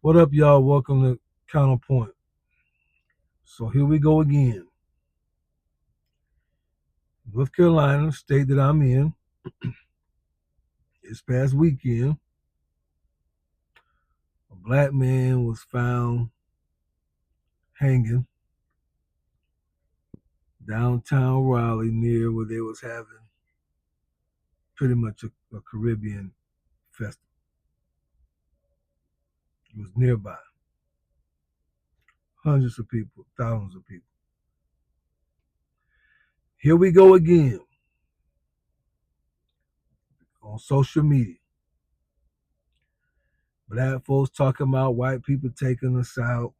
What up, y'all? Welcome to Counterpoint. So here we go again. North Carolina, state that I'm in, this past weekend, a black man was found hanging downtown Raleigh near where they was having pretty much a Caribbean festival. It was nearby. Hundreds of people, thousands of people. Here we go again on social media. Black folks talking about white people taking us out.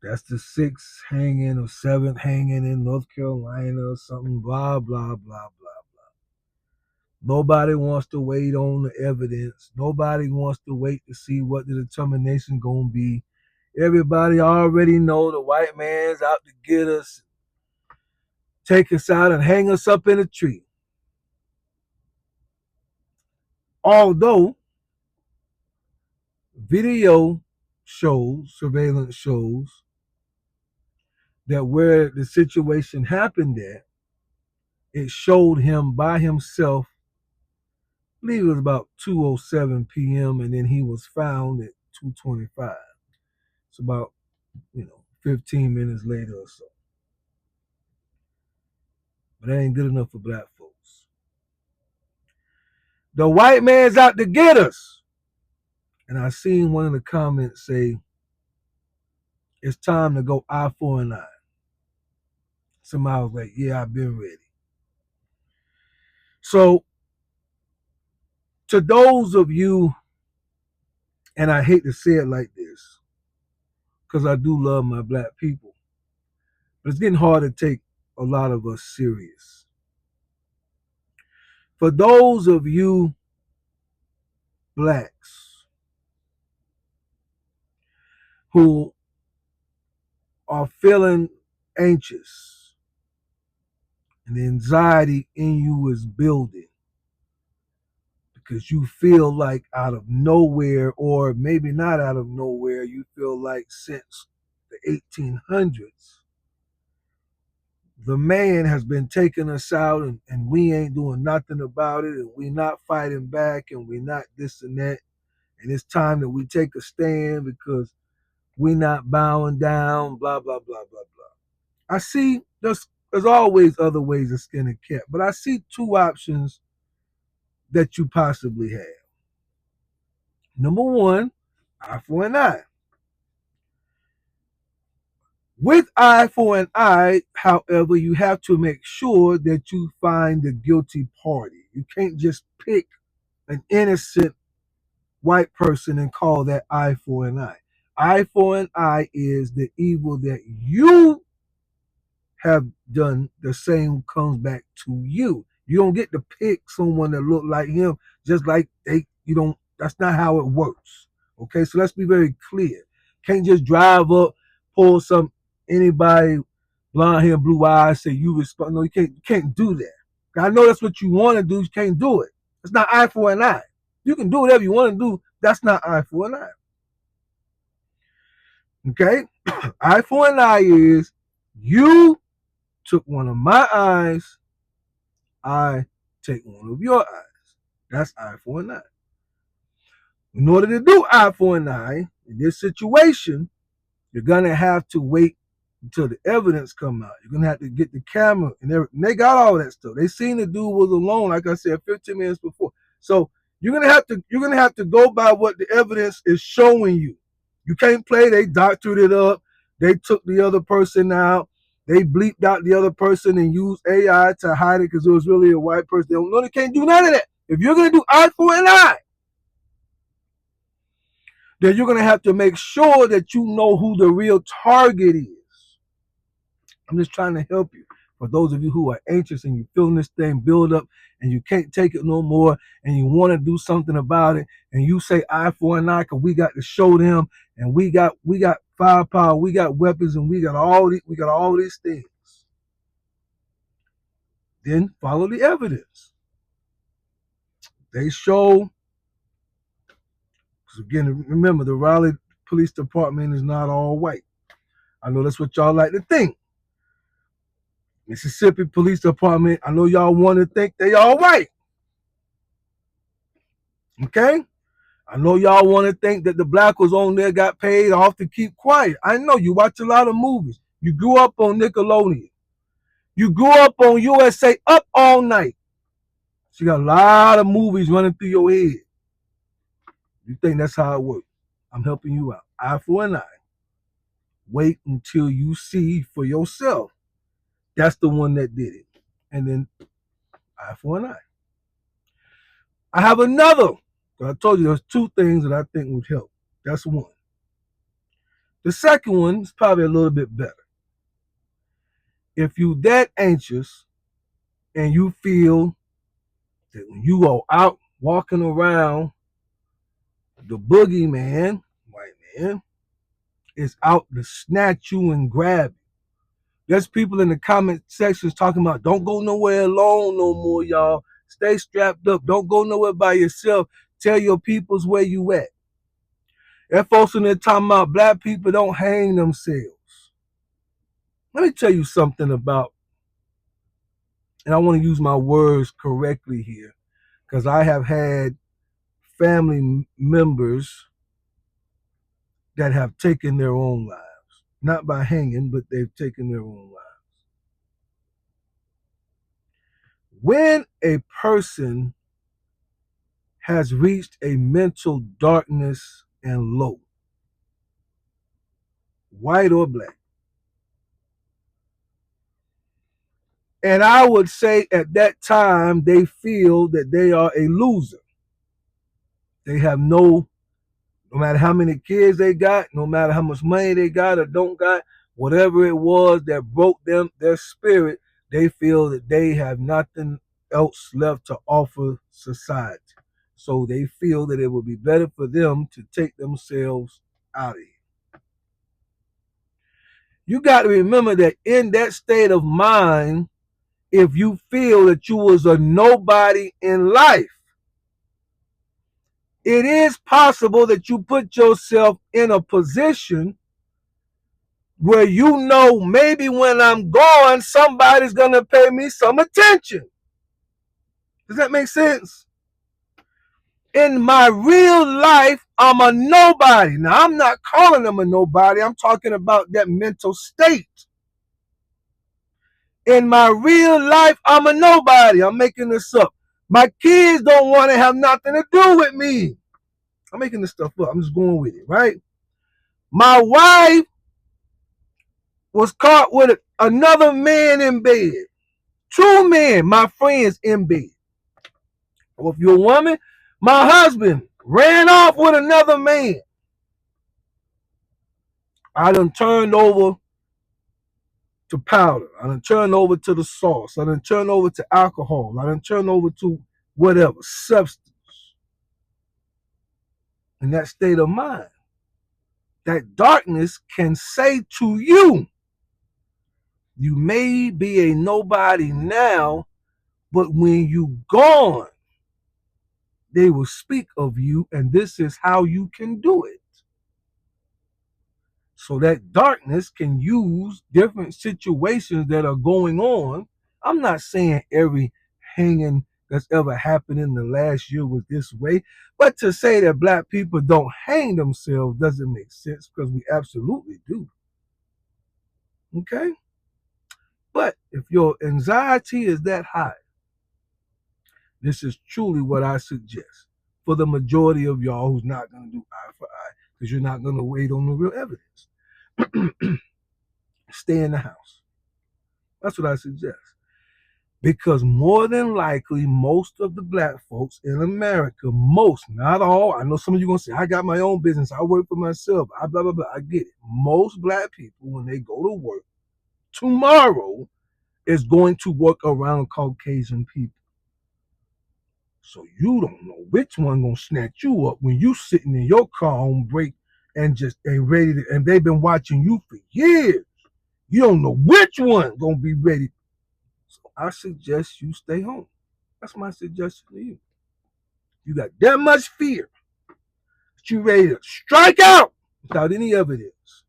That's the sixth hanging or seventh hanging in North Carolina or something, blah, blah, blah, blah, blah. Nobody wants to wait on the evidence. Nobody wants to wait to see what the determination going to be. Everybody already know the white man's out to get us, take us out and hang us up in a tree. Although video shows, surveillance shows, that where the situation happened at, it showed him by himself. I believe it was about 2:07 p.m. and then he was found at 2:25. It's about 15 minutes later or so. But that ain't good enough for black folks. The white man's out to get us. And I seen one of the comments say, it's time to go eye for an eye. Somebody was like, yeah, I've been ready. So to those of you, and I hate to say it like this, because I do love my black people, but it's getting hard to take a lot of us serious. For those of you blacks who are feeling anxious and the anxiety in you is building because you feel like out of nowhere, or maybe not out of nowhere, you feel like since the 1800s, the man has been taking us out and we ain't doing nothing about it, and we not fighting back, and we not this and that. And it's time that we take a stand because we not bowing down, blah, blah, blah, blah, blah. I see there's always other ways to skin a cat, but I see two options that you possibly have. Number one, eye for an eye. With eye for an eye, however, you have to make sure that you find the guilty party. You can't just pick an innocent white person and call that eye for an eye. Eye for an eye is the evil that you have done, the same comes back to you. You don't get to pick someone that look like him just like you don't, that's not how it works. Okay, so let's be very clear. Can't just drive up, pull anybody blonde hair, blue eyes, say you respond. No, you can't do that. I know that's what you want to do, you can't do it. It's not eye for an eye. You can do whatever you want to do. That's not eye for an eye. Okay? Eye for an eye is you took one of my eyes, I take one of your eyes. That's eye for an eye. In order to do eye for an eye, in this situation, you're gonna have to wait until the evidence come out. You're gonna have to get the camera and everything. They got all that stuff. They seen the dude was alone, like I said, 15 minutes before. So you're gonna have to go by what the evidence is showing you. You can't play. They doctored it up. They took the other person out. They bleeped out the other person and used AI to hide it because it was really a white person. They can't do none of that. If you're gonna do eye for an eye, then you're gonna have to make sure that you know who the real target is. I'm just trying to help you. For those of you who are anxious and you're feeling this thing build up and you can't take it no more and you want to do something about it, and you say eye for an eye because we got to show them, and we got firepower, we got weapons, and we got all these things. Then follow the evidence. They show Again, remember, the Raleigh Police Department is not all white. I know that's what y'all like to think. Mississippi Police Department, I know y'all want to think they all white. Okay? I know y'all want to think that the black was on there got paid off to keep quiet. I know you watch a lot of movies. You grew up on Nickelodeon. You grew up on USA Up All Night. So you got a lot of movies running through your head. You think that's how it works. I'm helping you out. Eye for an eye. Wait until you see for yourself. That's the one that did it. And then eye for an eye. I have another. I told you there's two things that I think would help. That's one. The second one is probably a little bit better. If you that anxious and you feel that when you are out walking around, the boogeyman, white man, is out to snatch you and grab you. There's people in the comment sections talking about don't go nowhere alone no more, y'all. Stay strapped up. Don't go nowhere by yourself. Tell your peoples where you at. That folks in there talking about black people don't hang themselves. Let me tell you something about, and I want to use my words correctly here, because I have had family members that have taken their own lives. Not by hanging, but they've taken their own lives. When a person has reached a mental darkness and low, white or black, and I would say at that time they feel that they are a loser. They have no matter how many kids they got, no matter how much money they got or don't got, whatever it was that broke them, their spirit, they feel that they have nothing else left to offer society. So they feel that it would be better for them to take themselves out of here. You got to remember that in that state of mind, if you feel that you was a nobody in life, it is possible that you put yourself in a position where you know maybe when I'm gone, somebody's going to pay me some attention. Does that make sense? In my real life, I'm a nobody. Now, I'm not calling them a nobody. I'm talking about that mental state. In my real life, I'm a nobody. I'm making this up. My kids don't want to have nothing to do with me. I'm making this stuff up. I'm just going with it, right? My wife was caught with another man in bed. Two men, my friends, in bed. Or if you're a woman, my husband ran off with another man. I done turned over to powder. I done turned over to the sauce. I done turned over to alcohol. I done turned over to whatever, substance. In that state of mind, that darkness can say to you, you may be a nobody now, but when you gone, they will speak of you, and this is how you can do it. So that darkness can use different situations that are going on. I'm not saying every hanging that's ever happened in the last year was this way, but to say that black people don't hang themselves doesn't make sense, because we absolutely do. Okay? But if your anxiety is that high, this is truly what I suggest for the majority of y'all who's not going to do eye for eye, because you're not going to wait on the real evidence. Stay in the house. That's what I suggest. Because more than likely, most of the black folks in America, most, not all, I know some of you going to say, I got my own business, I work for myself, I blah, blah, blah, I get it. Most black people, when they go to work, tomorrow is going to work around Caucasian people. So you don't know which one gonna snatch you up when you sitting in your car on break and just ain't ready to, and they've been watching you for years. You don't know which one gonna be ready. So I suggest you stay home. That's my suggestion to you. You got that much fear that you ready to strike out without any evidence.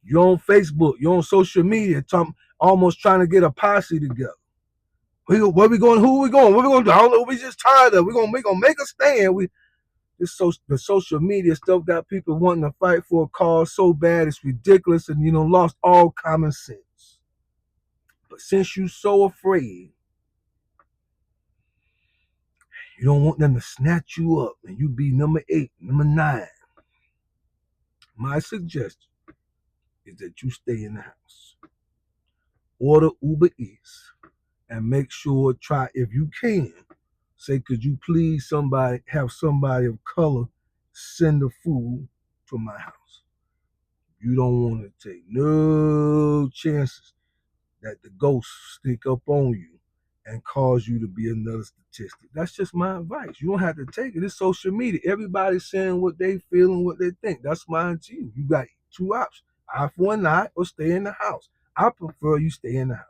You're on Facebook, you're on social media, almost trying to get a posse together. Where we going? Who we going? What we going to do? I don't know. We just tired of. We're gonna make a stand. The social media stuff got people wanting to fight for a cause so bad it's ridiculous, and lost all common sense. But since you're so afraid, you don't want them to snatch you up and you be number 8, number 9. My suggestion is that you stay in the house. Order Uber Eats and make sure, try if you can, say, could you please have somebody of color send the food to my house. You don't want to take no chances that the ghosts sneak up on you and cause you to be another statistic. That's just my advice. You don't have to take it. It's social media. Everybody's saying what they feel and what they think. That's mine to you. You got 2 options. Eye for an eye or stay in the house. I prefer you stay in the house.